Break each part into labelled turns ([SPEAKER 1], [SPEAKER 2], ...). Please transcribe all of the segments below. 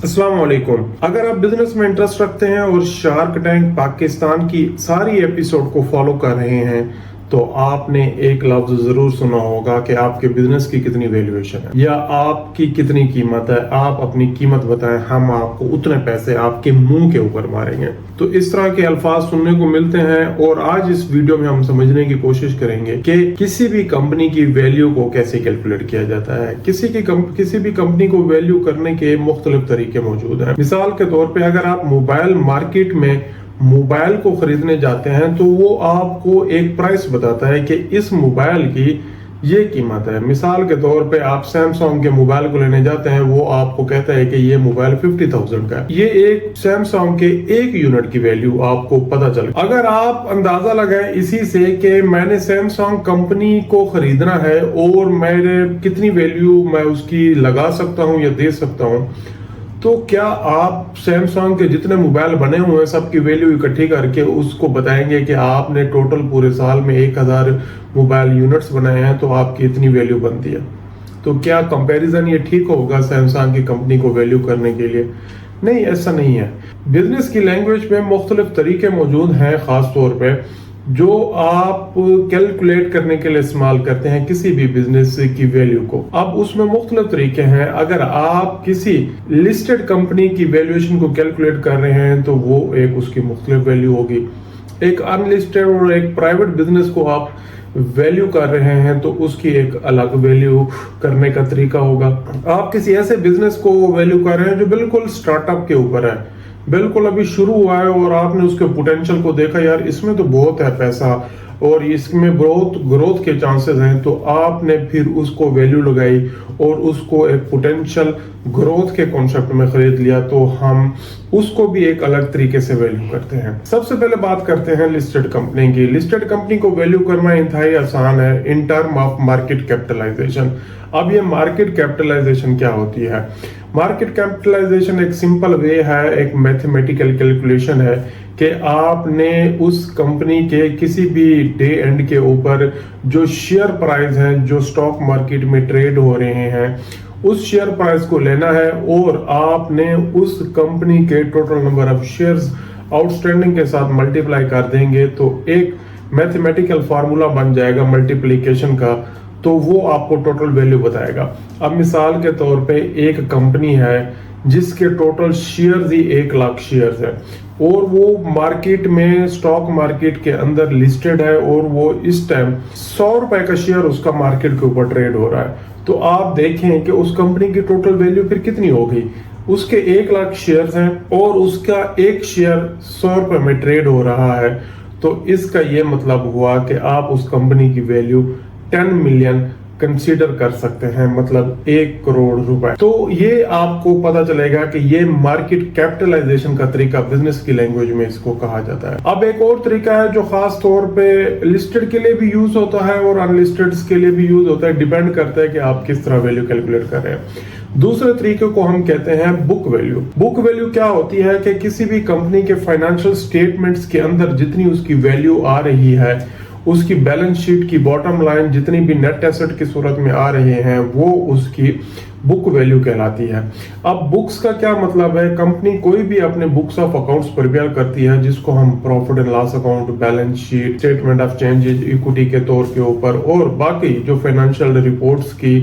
[SPEAKER 1] अस्सलाम वालेकुम। अगर आप बिजनेस में इंटरेस्ट रखते हैं और शार्क टैंक पाकिस्तान की सारी एपिसोड को फॉलो कर रहे हैं तो आपने एक लफ्ज जरूर सुना होगा कि आपके बिजनेस की कितनी वैल्यूएशन है या आपकी कितनी कीमत है। आप अपनी कीमत बताएं, हम आपको उतने पैसे आपके मुंह के ऊपर मारेंगे। तो इस तरह के अल्फाज सुनने को मिलते हैं और आज इस वीडियो में हम समझने की कोशिश करेंगे कि किसी भी कंपनी की वैल्यू को कैसे कैलकुलेट किया जाता है। किसी भी कंपनी को वैल्यू करने के मुख्तलिफ तरीके मौजूद हैं। मिसाल के तौर पे अगर आप मोबाइल मार्केट में मोबाइल को खरीदने जाते हैं तो वो आपको एक प्राइस बताता है कि इस मोबाइल की ये कीमत है। मिसाल के तौर पे आप सैमसंग के मोबाइल को लेने जाते हैं, वो आपको कहता है कि ये मोबाइल 50,000 का है। ये एक सैमसंग के एक यूनिट की वैल्यू आपको पता चल। अगर आप अंदाजा लगाएं इसी से कि मैंने सैमसंग कंपनी को खरीदना है और मेरे कितनी वैल्यू मैं उसकी लगा सकता हूं या दे सकता हूं, तो क्या आप सैमसंग के जितने मोबाइल बने हुए हैं सबकी वैल्यू इकट्ठी करके उसको बताएंगे कि आपने टोटल पूरे साल में 1000 मोबाइल यूनिट्स बनाए हैं तो आपकी इतनी वैल्यू बनती है। तो क्या कंपैरिजन ये ठीक होगा सैमसंग की कंपनी को वैल्यू करने के लिए? नहीं, ऐसा नहीं है। बिजनेस की लैंग्वेज में मुख्तलिफ तरीके मौजूद हैं, खास तौर पर जो आप कैलकुलेट करने के लिए इस्तेमाल करते हैं किसी भी बिजनेस की वैल्यू को। अब उसमें मुख्तलिफ तरीके हैं। अगर आप किसी लिस्टेड कंपनी की वैल्यूएशन को कैलकुलेट कर रहे हैं तो वो एक उसकी मुख्तलिफ वैल्यू होगी। एक अनलिस्टेड और एक प्राइवेट बिजनेस को आप वैल्यू कर रहे हैं तो उसकी एक अलग वैल्यू करने का तरीका होगा। आप किसी ऐसे बिजनेस को वैल्यू कर रहे हैं जो बिल्कुल स्टार्टअप के ऊपर है, बिल्कुल अभी शुरू हुआ है और आपने उसके पोटेंशियल को देखा, यार इसमें तो बहुत है पैसा और इसमें बहुत ग्रोथ के चांसेस हैं, तो आपने फिर उसको वैल्यू लगाई और उसको एक पोटेंशियल ग्रोथ के कॉन्सेप्ट में खरीद लिया। तो हम उसको भी एक अलग तरीके से वैल्यू करते हैं। सबसे पहले बात करते हैं लिस्टेड कंपनी की। लिस्टेड कंपनी को वैल्यू करना इंतहाई आसान है in term of market capitalisation. अब ये मार्केट कैपिटलाइजेशन क्या होती है? मार्केट कैपिटलाइजेशन एक सिंपल वे है, एक मैथमेटिकल कैलकुलेशन है कि आपने उस कंपनी के किसी भी डे एंड के ऊपर जो शेयर प्राइस है जो स्टॉक मार्केट में ट्रेड हो रहे हैं उस शेयर प्राइस को लेना है और आपने उस कंपनी के total number of shares outstanding के साथ मल्टीप्लाई कर देंगे तो एक मैथमेटिकल फार्मूला बन जाएगा मल्टीप्लिकेशन का, तो वो आपको टोटल वैल्यू बताएगा। अब मिसाल के तौर पे एक कंपनी है जिसके टोटल शेयर्स ही 1 लाख शेयर्स है और वो मार्केट में स्टॉक मार्केट के अंदर लिस्टेड है और वो इस टाइम 100 रुपए का शेयर उसका मार्केट के ऊपर ट्रेड हो रहा है। तो आप देखें कि उस कंपनी की टोटल वैल्यू फिर कितनी होगी। उसके 1 लाख शेयर्स हैं और उसका एक शेयर 100 रुपए में ट्रेड हो रहा है, तो इसका ये मतलब हुआ कि आप उस कंपनी की वैल्यू 10 मिलियन कंसीडर कर सकते हैं, मतलब 1 करोड़ रुपए। तो ये आपको पता चलेगा कि ये मार्केट कैपिटलाइजेशन का तरीका बिजनेस की लैंग्वेज में इसको कहा जाता है। अब एक और तरीका है जो खास तौर पे लिस्टेड के लिए भी यूज होता है और अनलिस्टेड के लिए भी यूज होता है, डिपेंड करता है कि आप किस तरह वैल्यू कैलकुलेट कर रहे हैं। दूसरे तरीके को हम कहते हैं बुक वैल्यू। बुक वैल्यू क्या होती है कि किसी भी कंपनी के फाइनेंशियल स्टेटमेंट्स के अंदर जितनी उसकी वैल्यू आ रही है, उसकी बैलेंस शीट की बॉटम लाइन जितनी भी नेट एसेट की सूरत में आ रहे हैं वो उसकी बुक वैल्यू कहलाती है। अब बुक्स का क्या मतलब है? कंपनी कोई भी अपने बुक्स ऑफ अकाउंट्स प्रिपेयर करती है जिसको हम profit and loss account, balance sheet, statement of changes equity के तौर के ऊपर और बाकी जो फाइनेंशियल रिपोर्ट्स की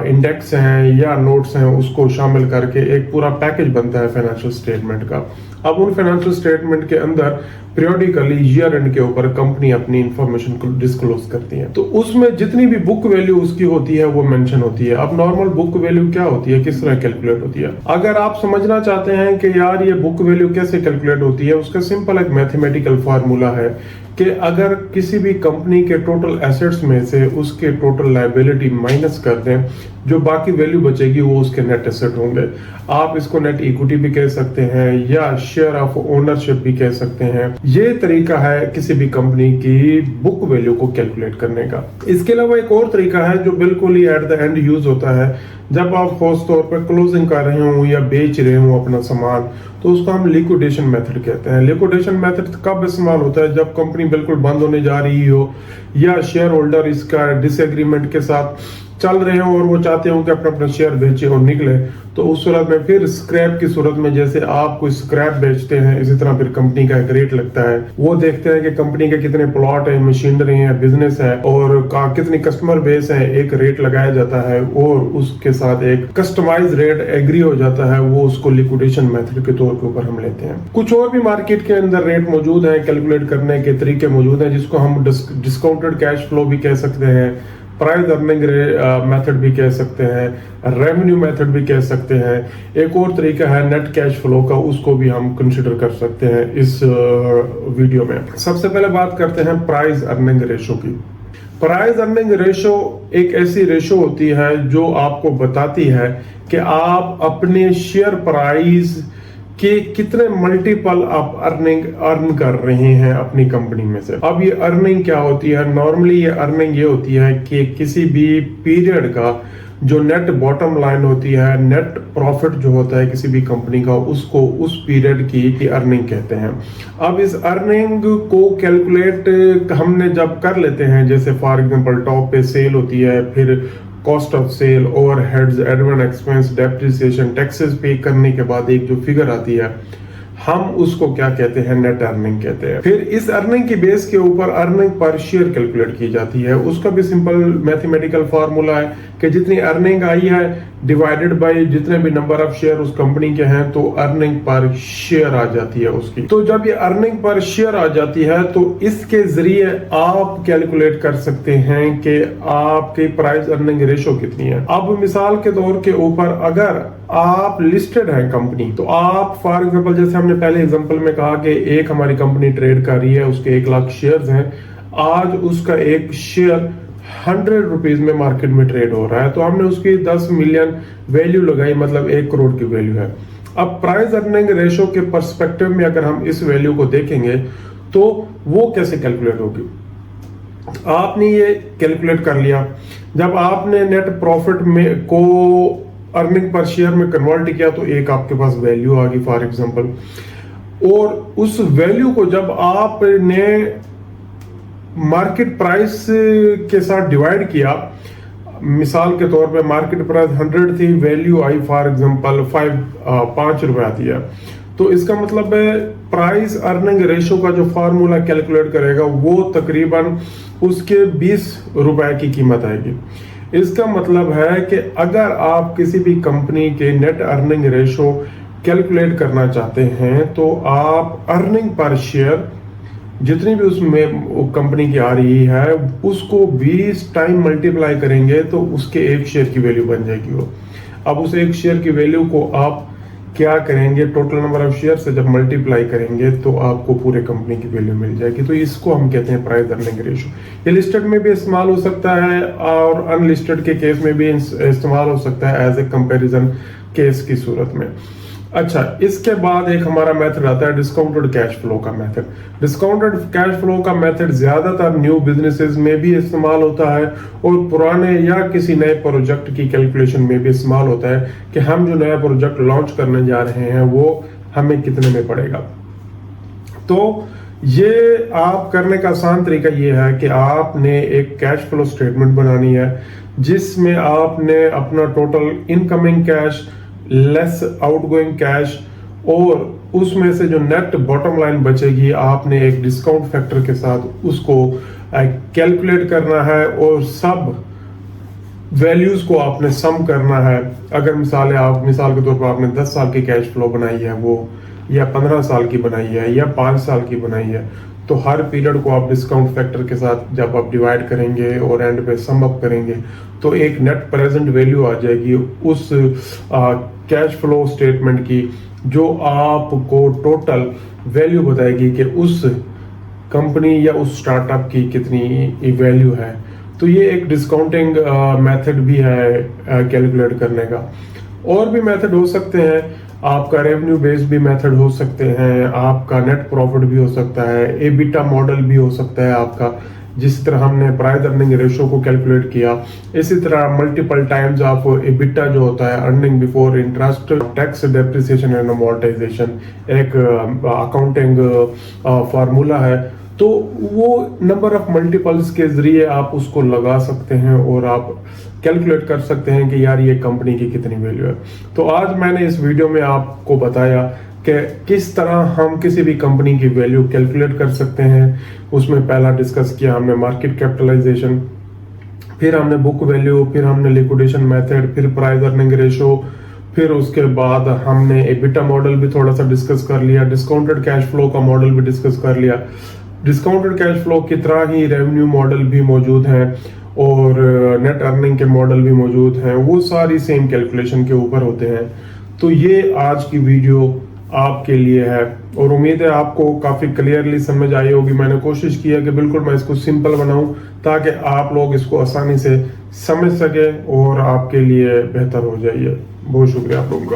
[SPEAKER 1] इंडेक्स हैं या नोट्स हैं उसको शामिल करके एक पूरा पैकेज बनता है फाइनेंशियल स्टेटमेंट का। अब उन फाइनेंशियल स्टेटमेंट के अंदर पीरियोडिकली ईयर एंड के ऊपर कंपनी अपनी इंफॉर्मेशन को डिस्क्लोज करती है, तो उसमें जितनी भी बुक वैल्यू उसकी होती है वो मेंशन होती है। अब नॉर्मल बुक वैल्यू क्या होती है, किस तरह कैलकुलेट होती है? अगर आप समझना चाहते हैं कि यार ये बुक वैल्यू कैसे कैलकुलेट होती है, उसका सिंपल एक मैथमेटिकल फार्मूला है कि अगर किसी भी कंपनी के टोटल एसेट्स में से उसके टोटल लायबिलिटी माइनस कर दें, जो बाकी वैल्यू बचेगी वो उसके नेट एसेट होंगे। आप इसको नेट इक्विटी भी कह सकते हैं या शेयर ऑफ ओनरशिप भी कह सकते हैं। ये तरीका है किसी भी कंपनी की बुक वैल्यू को कैलकुलेट करने का। इसके अलावा एक और तरीका है जो बिल्कुल ही एट द एंड यूज होता है, जब आप खास तौर पर क्लोजिंग कर रहे हो या बेच रहे हो अपना सामान, तो उसको हम लिक्विडेशन मेथड कहते हैं। लिक्विडेशन मेथड कब इस्तेमाल होता है? जब कंपनी बिल्कुल बंद होने जा रही हो या शेयर होल्डर इसका डिसएग्रीमेंट के साथ चल रहे हो और वो चाहते हो कि अपना अपना शेयर बेचे और निकले, तो उस सूरत में फिर स्क्रैप की सूरत में जैसे आप कोई स्क्रैप बेचते हैं, इसी तरह फिर कंपनी का एक रेट लगता है। वो देखते हैं कि कंपनी के कितने प्लॉट है, मशीनरी है, बिजनेस है और कितनी कस्टमर बेस है, एक रेट लगाया जाता है और उसके साथ एक कस्टमाइज रेट एग्री हो जाता है, वो उसको लिक्विडेशन मेथड के तौर के ऊपर हम लेते हैं। कुछ और भी मार्केट के अंदर रेट मौजूद है, कैलकुलेट करने के तरीके मौजूद हैं, जिसको हम डिस्काउंटेड कैश फ्लो भी कह सकते हैं, प्राइस अर्निंग मेथड भी कह सकते हैं, रेवेन्यू मेथड भी कह सकते हैं। एक और तरीका है नेट कैश फ्लो का, उसको भी हम कंसिडर कर सकते हैं इस वीडियो में। सबसे पहले बात करते हैं प्राइस अर्निंग रेशो की। प्राइस अर्निंग रेशो एक ऐसी रेशो होती है जो आपको बताती है कि आप अपने शेयर प्राइस कि कितने मल्टीपल आप अर्न कर रहे हैं अपनी कंपनी में से। अब ये अर्निंग क्या होती है? नॉर्मली ये अर्निंग ये होती है कि किसी भी पीरियड का जो नेट बॉटम लाइन होती है, नेट प्रॉफिट जो होता है किसी भी कंपनी का, उसको उस पीरियड की अर्निंग कहते हैं। अब इस अर्निंग को कैलकुलेट हमने जब कर लेते हैं, जैसे फॉर एग्जांपल टॉप पे सेल होती है, फिर cost of sale, overheads, admin expense, depreciation, taxes pay करने के बाद एक जो फिगर आती है, हम उसको क्या कहते हैं? नेट अर्निंग कहते हैं। फिर इस अर्निंग की बेस के ऊपर अर्निंग पर शेयर कैलकुलेट की जाती है। उसका भी सिंपल मैथमेटिकल फार्मूला है कि जितनी अर्निंग आई है डिवाइडेड बाय जितने भी नंबर ऑफ शेयर उस कंपनी के हैं, तो अर्निंग पर शेयर आ जाती है उसकी। तो जब ये अर्निंग पर शेयर आ जाती है तो इसके जरिए आप कैलकुलेट कर सकते हैं कि आपकी प्राइस अर्निंग रेशो कितनी है। अब मिसाल के तौर के ऊपर अगर आप लिस्टेड है कंपनी, तो आप फॉर एग्जांपल जैसे हमने पहले एग्जांपल में कहा कि एक हमारी कंपनी ट्रेड कर रही है, उसके 1 लाख शेयर्स हैं, आज उसका एक शेयर 100 रुपीज में मार्केट में ट्रेड हो रहा है, तो हमने उसकी 10 मिलियन वैल्यू लगाई, मतलब 1 करोड़ की वैल्यू है। अब प्राइस अर्निंग रेशो के पर्सपेक्टिव में अगर हम इस वैल्यू को देखेंगे तो वो कैसे कैलकुलेट होगी? आपने ये कैलकुलेट कर लिया, जब आपने नेट प्रॉफिट में को अर्निंग पर शेयर में कन्वर्ट किया तो एक आपके पास वैल्यू आ गई फॉर एग्जांपल, और उस वैल्यू को जब आपने मार्केट प्राइस के साथ डिवाइड किया, मिसाल के तौर पे मार्केट प्राइस 100 थी, वैल्यू आई फॉर एग्जांपल 5 रुपए आती है, तो इसका मतलब है प्राइस अर्निंग रेशो का जो फार्मूला कैलकुलेट करेगा वो तकरीबन उसके 20 रुपए की कीमत आएगी। इसका मतलब है कि अगर आप किसी भी कंपनी के नेट अर्निंग रेशो कैलकुलेट करना चाहते हैं तो आप अर्निंग पर शेयर जितनी भी उसमें कंपनी की आ रही है उसको 20 टाइम मल्टीप्लाई करेंगे तो उसके एक शेयर की वैल्यू बन जाएगी वो। अब उस एक शेयर की वैल्यू को आप क्या करेंगे? टोटल नंबर ऑफ शेयर से जब मल्टीप्लाई करेंगे तो आपको पूरे कंपनी की वैल्यू मिल जाएगी। तो इसको हम कहते हैं प्राइस अर्निंग रेशो। ये लिस्टेड में भी इस्तेमाल हो सकता है और अनलिस्टेड के केस में भी इस्तेमाल हो सकता है एज ए कंपैरिजन केस की सूरत में। अच्छा, इसके बाद एक हमारा मेथड आता है डिस्काउंटेड कैश फ्लो का मेथड। डिस्काउंटेड कैश फ्लो का मेथड ज्यादातर न्यू बिजनेसेस में भी इस्तेमाल होता है और पुराने या किसी नए प्रोजेक्ट की कैलकुलेशन में भी इस्तेमाल होता है कि हम जो नया प्रोजेक्ट लॉन्च करने जा रहे हैं वो हमें कितने में पड़ेगा। तो ये आप करने का आसान तरीका ये है कि आपने एक कैश फ्लो स्टेटमेंट बनानी है जिसमें आपने अपना total incoming cash less outgoing cash और उसमें से जो नेट बॉटम लाइन बचेगी आपने एक डिस्काउंट फैक्टर के साथ उसको कैलकुलेट करना है और सब वैल्यूज को आपने सम करना है। अगर मिसाल के तौर पर आपने 10 साल की कैश फ्लो बनाई है वो, या 15 साल की बनाई है या 5 साल की बनाई है, तो हर पीरियड को आप डिस्काउंट फैक्टर के साथ जब आप डिवाइड करेंगे और एंड पे सम अप करेंगे तो एक नेट प्रेजेंट वैल्यू आ जाएगी उस कैश फ्लो स्टेटमेंट की, जो आपको टोटल वैल्यू बताएगी कि उस कंपनी या उस स्टार्टअप की कितनी वैल्यू है। तो ये एक डिस्काउंटिंग मेथड भी है कैलकुलेट करने का। और भी मेथड हो सकते हैं, आपका रेवेन्यू बेस्ड भी मेथड हो सकते हैं, आपका नेट प्रॉफिट भी हो सकता है, एबिटा मॉडल भी हो सकता है आपका, जिस तरह हमने प्राइस अर्निंग रेशो को कैलकुलेट किया इसी तरह मल्टीपल टाइम्स ऑफ एबिटा जो होता है earning before interest tax depreciation and amortisation, एक अकाउंटिंग फार्मूला है। तो वो नंबर ऑफ मल्टीपल्स के जरिए आप उसको लगा सकते हैं और आप कैलकुलेट कर सकते हैं कि यार ये कंपनी की कितनी वैल्यू है। तो आज मैंने इस वीडियो में आपको बताया कि किस तरह हम किसी भी कंपनी की वैल्यू कैलकुलेट कर सकते हैं। उसमें पहला डिस्कस किया हमने मार्केट कैपिटलाइजेशन, फिर हमने बुक वैल्यू, फिर हमने लिक्विडेशन मेथड, फिर प्राइस अर्निंग रेशो, फिर उसके बाद हमने एबिटा मॉडल भी थोड़ा सा डिस्कस कर लिया, डिस्काउंटेड कैश फ्लो का मॉडल भी डिस्कस कर लिया। डिस्काउंटेड कैश फ्लो की तरह ही रेवेन्यू मॉडल भी मौजूद हैं और नेट अर्निंग के मॉडल भी मौजूद हैं, वो सारी सेम कैलकुलेशन के ऊपर होते हैं। तो ये आज की वीडियो आपके लिए है और उम्मीद है आपको काफी क्लियरली समझ आई होगी। मैंने कोशिश किया कि बिल्कुल मैं इसको सिंपल बनाऊं ताकि आप लोग इसको आसानी से समझ सके और आपके लिए बेहतर हो जाए। बहुत शुक्रिया आप लोगों का।